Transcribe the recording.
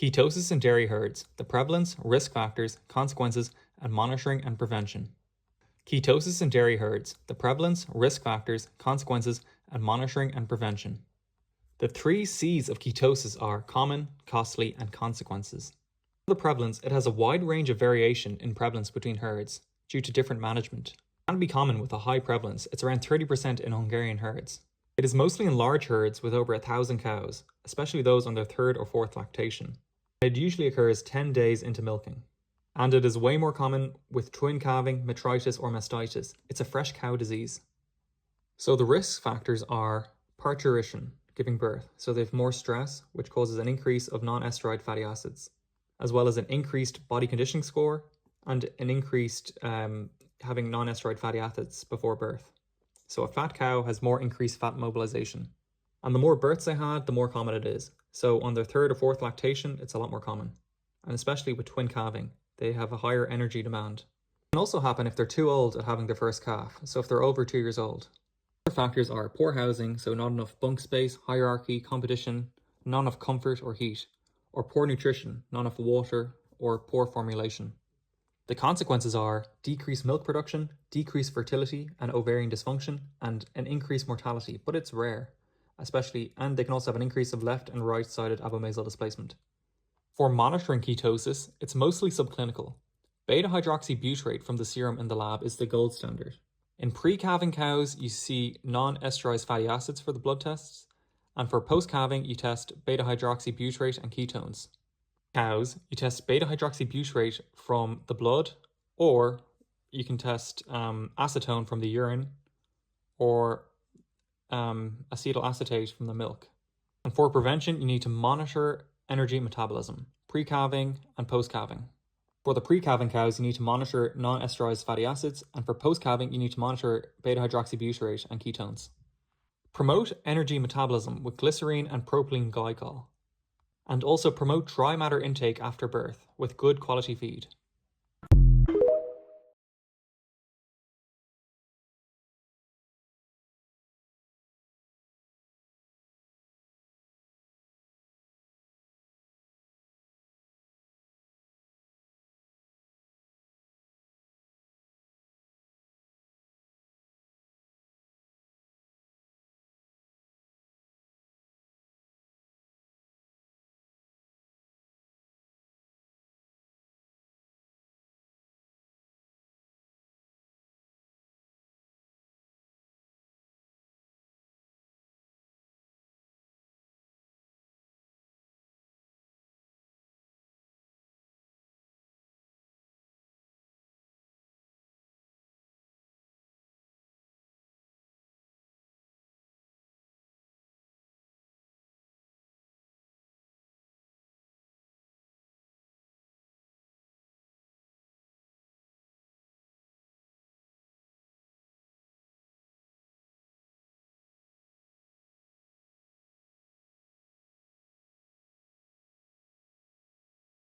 Ketosis in dairy herds, the prevalence, risk factors, consequences, and monitoring and prevention. Ketosis in dairy herds, the prevalence, risk factors, consequences, and monitoring and prevention. The 3 C's of ketosis are common, costly, and consequences. For the prevalence, it has a wide range of variation in prevalence between herds due to different management. It can be common with a high prevalence. It's around 30% in Hungarian herds. It is mostly in large herds with over 1,000 cows, especially those on their 3rd or 4th lactation. It usually occurs 10 days into milking. And it is way more common with twin calving, metritis, or mastitis. It's a fresh cow disease. So the risk factors are parturition, giving birth. So they have more stress, which causes an increase of non-esteroid fatty acids, as well as an increased body conditioning score and an increased having non-esteroid fatty acids before birth. So a fat cow has more increased fat mobilization. And the more births they had, the more common it is. So on their 3rd or 4th lactation, it's a lot more common. And especially with twin calving, they have a higher energy demand. It can also happen if they're too old at having their first calf, so if they're over 2 years old. Other factors are poor housing, so not enough bunk space, hierarchy, competition, not enough comfort or heat, or poor nutrition, not enough water, or poor formulation. The consequences are decreased milk production, decreased fertility and ovarian dysfunction, and an increased mortality, but it's rare, and they can also have an increase of left and right-sided abomasal displacement. For monitoring ketosis, it's mostly subclinical. Beta-hydroxybutyrate from the serum in the lab is the gold standard. In pre-calving cows, you see non-esterized fatty acids for the blood tests, and for post-calving, you test beta-hydroxybutyrate and ketones. Cows, you test beta-hydroxybutyrate from the blood, or you can test acetone from the urine, or acetyl acetate from the milk. And for prevention, you need to monitor energy metabolism, pre-calving and post-calving. For the pre-calving cows, you need to monitor non-esterized fatty acids, and for post-calving, you need to monitor beta-hydroxybutyrate and ketones. Promote energy metabolism with glycerine and propylene glycol. And also promote dry matter intake after birth with good quality feed.